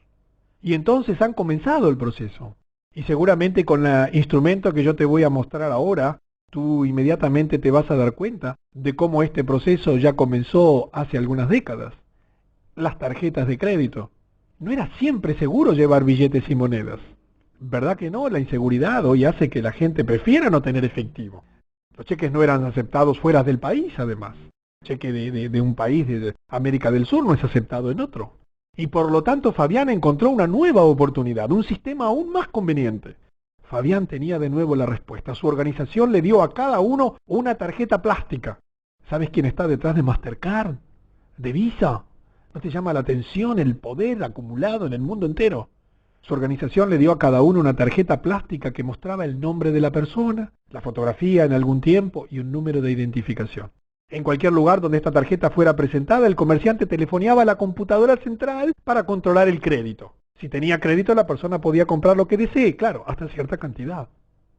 Y entonces han comenzado el proceso. Y seguramente con el instrumento que yo te voy a mostrar ahora, tú inmediatamente te vas a dar cuenta de cómo este proceso ya comenzó hace algunas décadas. Las tarjetas de crédito. No era siempre seguro llevar billetes y monedas. ¿Verdad que no? La inseguridad hoy hace que la gente prefiera no tener efectivo. Los cheques no eran aceptados fuera del país, además. Cheque de un país de América del Sur no es aceptado en otro. Y por lo tanto Fabián encontró una nueva oportunidad, un sistema aún más conveniente. Fabián tenía de nuevo la respuesta. Su organización le dio a cada uno una tarjeta plástica. ¿Sabes quién está detrás de Mastercard? ¿De Visa? ¿No te llama la atención el poder acumulado en el mundo entero? Su organización le dio a cada uno una tarjeta plástica que mostraba el nombre de la persona, la fotografía en algún tiempo y un número de identificación. En cualquier lugar donde esta tarjeta fuera presentada, el comerciante telefoneaba a la computadora central para controlar el crédito. Si tenía crédito, la persona podía comprar lo que desee, claro, hasta cierta cantidad.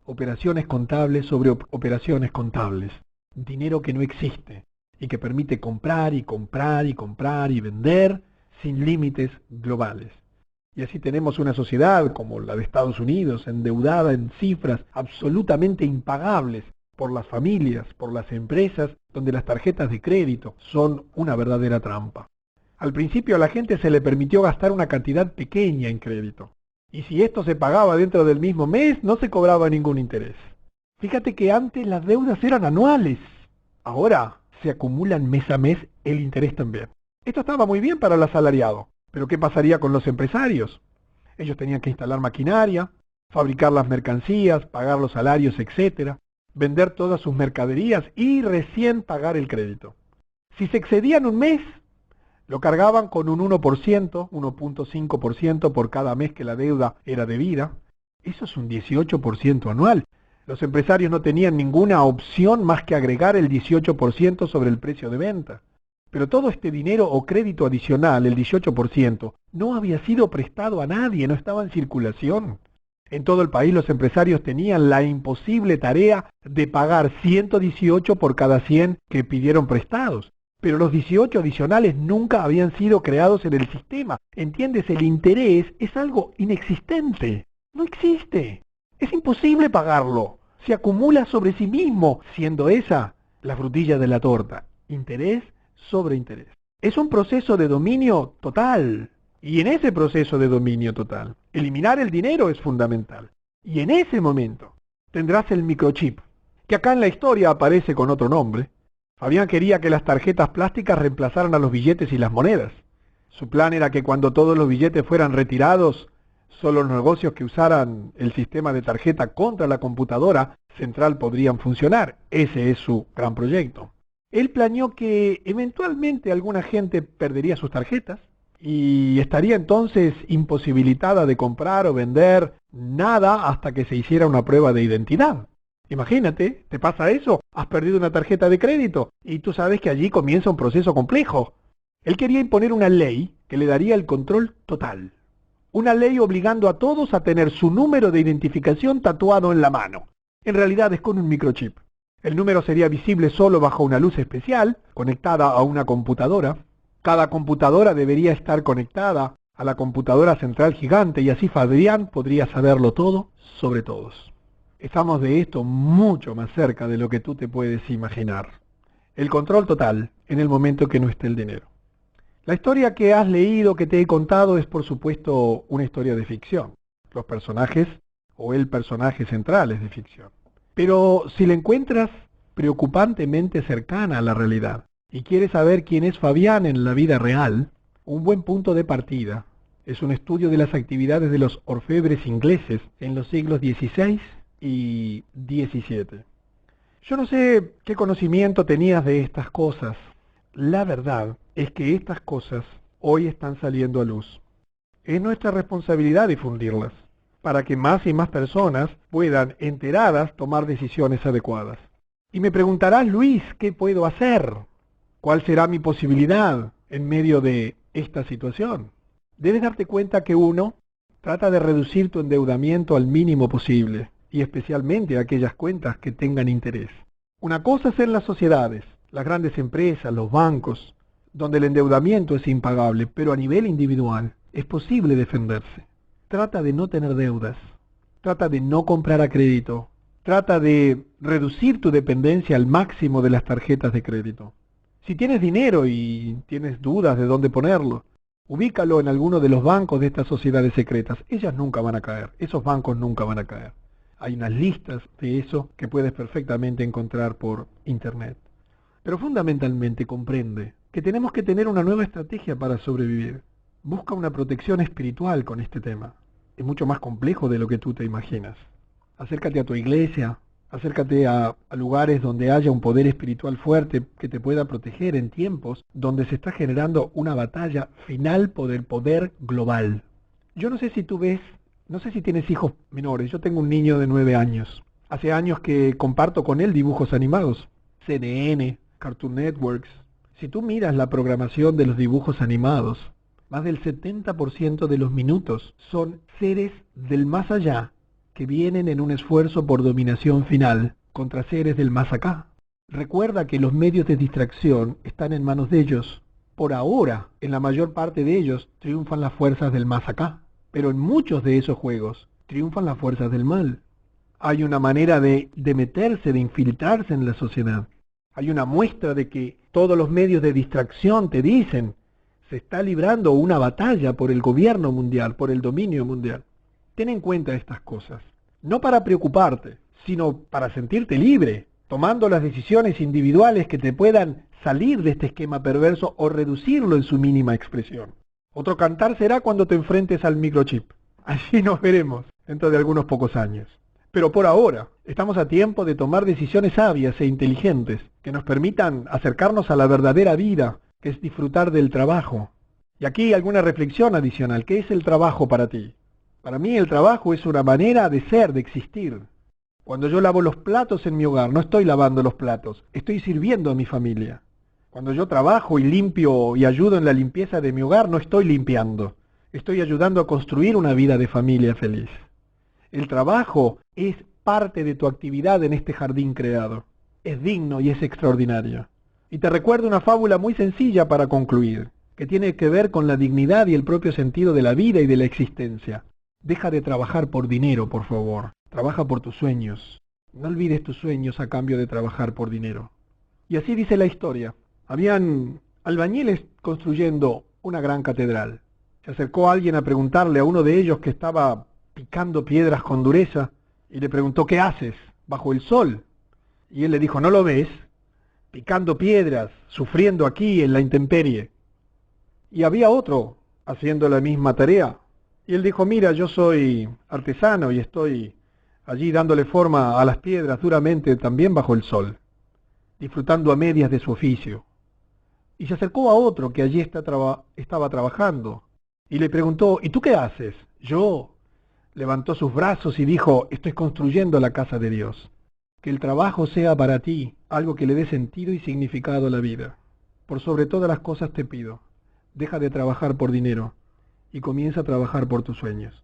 Operaciones contables sobre operaciones contables. Dinero que no existe y que permite comprar y comprar y comprar y vender sin límites globales. Y así tenemos una sociedad como la de Estados Unidos, endeudada en cifras absolutamente impagables por las familias, por las empresas, donde las tarjetas de crédito son una verdadera trampa. Al principio a la gente se le permitió gastar una cantidad pequeña en crédito. Y si esto se pagaba dentro del mismo mes, no se cobraba ningún interés. Fíjate que antes las deudas eran anuales. Ahora se acumulan mes a mes el interés también. Esto estaba muy bien para el asalariado. Pero ¿qué pasaría con los empresarios? Ellos tenían que instalar maquinaria, fabricar las mercancías, pagar los salarios, etc., vender todas sus mercaderías y recién pagar el crédito. Si se excedían un mes, lo cargaban con un 1%, 1.5% por cada mes que la deuda era debida. Eso es un 18% anual. Los empresarios no tenían ninguna opción más que agregar el 18% sobre el precio de venta. Pero todo este dinero o crédito adicional, el 18%, no había sido prestado a nadie, no estaba en circulación. En todo el país los empresarios tenían la imposible tarea de pagar 118 por cada 100 que pidieron prestados. Pero los 18 adicionales nunca habían sido creados en el sistema. ¿Entiendes? El interés es algo inexistente. No existe. Es imposible pagarlo. Se acumula sobre sí mismo, siendo esa la frutilla de la torta. Interés sobre interés. Es un proceso de dominio total. Y en ese proceso de dominio total, eliminar el dinero es fundamental. Y en ese momento tendrás el microchip, que acá en la historia aparece con otro nombre. Fabián quería que las tarjetas plásticas reemplazaran a los billetes y las monedas. Su plan era que cuando todos los billetes fueran retirados, solo los negocios que usaran el sistema de tarjeta contra la computadora central podrían funcionar. Ese es su gran proyecto. Él planeó que eventualmente alguna gente perdería sus tarjetas y estaría entonces imposibilitada de comprar o vender nada hasta que se hiciera una prueba de identidad. Imagínate, ¿te pasa eso? Has perdido una tarjeta de crédito y tú sabes que allí comienza un proceso complejo. Él quería imponer una ley que le daría el control total. Una ley obligando a todos a tener su número de identificación tatuado en la mano. En realidad es con un microchip. El número sería visible solo bajo una luz especial, conectada a una computadora. Cada computadora debería estar conectada a la computadora central gigante y así Fabián podría saberlo todo sobre todos. Estamos de esto mucho más cerca de lo que tú te puedes imaginar. El control total en el momento que no esté el dinero. La historia que has leído, que te he contado, es por supuesto una historia de ficción. Los personajes o el personaje central es de ficción. Pero si la encuentras preocupantemente cercana a la realidad y quieres saber quién es Fabián en la vida real, un buen punto de partida es un estudio de las actividades de los orfebres ingleses en los siglos XVI y XVII. Yo no sé qué conocimiento tenías de estas cosas. La verdad es que estas cosas hoy están saliendo a luz. Es nuestra responsabilidad difundirlas, para que más y más personas puedan, enteradas, tomar decisiones adecuadas. Y me preguntarás, Luis, ¿qué puedo hacer? ¿Cuál será mi posibilidad en medio de esta situación? Debes darte cuenta que uno trata de reducir tu endeudamiento al mínimo posible, y especialmente aquellas cuentas que tengan interés. Una cosa es en las sociedades, las grandes empresas, los bancos, donde el endeudamiento es impagable, pero a nivel individual es posible defenderse. Trata de no tener deudas. Trata de no comprar a crédito. Trata de reducir tu dependencia al máximo de las tarjetas de crédito. Si tienes dinero y tienes dudas de dónde ponerlo, ubícalo en alguno de los bancos de estas sociedades secretas. Ellas nunca van a caer. Esos bancos nunca van a caer. Hay unas listas de eso que puedes perfectamente encontrar por internet. Pero fundamentalmente comprende que tenemos que tener una nueva estrategia para sobrevivir. Busca una protección espiritual con este tema. Es mucho más complejo de lo que tú te imaginas. Acércate a tu iglesia, acércate a lugares donde haya un poder espiritual fuerte que te pueda proteger en tiempos donde se está generando una batalla final por el poder global. Yo no sé si tú ves, no sé si tienes hijos menores, yo tengo un niño de 9 años. Hace años que comparto con él dibujos animados, CNN, Cartoon Networks. Si tú miras la programación de los dibujos animados, más del 70% de los minutos son seres del más allá que vienen en un esfuerzo por dominación final contra seres del más acá. Recuerda que los medios de distracción están en manos de ellos. Por ahora, en la mayor parte de ellos, triunfan las fuerzas del más acá. Pero en muchos de esos juegos, triunfan las fuerzas del mal. Hay una manera de meterse, de infiltrarse en la sociedad. Hay una muestra de que todos los medios de distracción te dicen se está librando una batalla por el gobierno mundial, por el dominio mundial. Ten en cuenta estas cosas, no para preocuparte, sino para sentirte libre, tomando las decisiones individuales que te puedan salir de este esquema perverso o reducirlo en su mínima expresión. Otro cantar será cuando te enfrentes al microchip. Allí nos veremos dentro de algunos pocos años. Pero por ahora, estamos a tiempo de tomar decisiones sabias e inteligentes que nos permitan acercarnos a la verdadera vida, que es disfrutar del trabajo. Y aquí alguna reflexión adicional. ¿Qué es el trabajo para ti? Para mí el trabajo es una manera de ser, de existir. Cuando yo lavo los platos en mi hogar, no estoy lavando los platos, estoy sirviendo a mi familia. Cuando yo trabajo y limpio y ayudo en la limpieza de mi hogar, no estoy limpiando, estoy ayudando a construir una vida de familia feliz. El trabajo es parte de tu actividad en este jardín creado. Es digno y es extraordinario. Y te recuerdo una fábula muy sencilla para concluir, que tiene que ver con la dignidad y el propio sentido de la vida y de la existencia. Deja de trabajar por dinero, por favor. Trabaja por tus sueños. No olvides tus sueños a cambio de trabajar por dinero. Y así dice la historia. Habían albañiles construyendo una gran catedral. Se acercó alguien a preguntarle a uno de ellos que estaba picando piedras con dureza y le preguntó: ¿qué haces bajo el sol? Y él le dijo: ¿no lo ves? Picando piedras, sufriendo aquí en la intemperie. Y había otro haciendo la misma tarea. Y él dijo: mira, yo soy artesano y estoy allí dándole forma a las piedras duramente también bajo el sol, disfrutando a medias de su oficio. Y se acercó a otro que allí estaba trabajando y le preguntó: ¿y tú qué haces? Yo. Levantó sus brazos y dijo: estoy construyendo la casa de Dios. Que el trabajo sea para ti algo que le dé sentido y significado a la vida. Por sobre todas las cosas te pido, deja de trabajar por dinero y comienza a trabajar por tus sueños.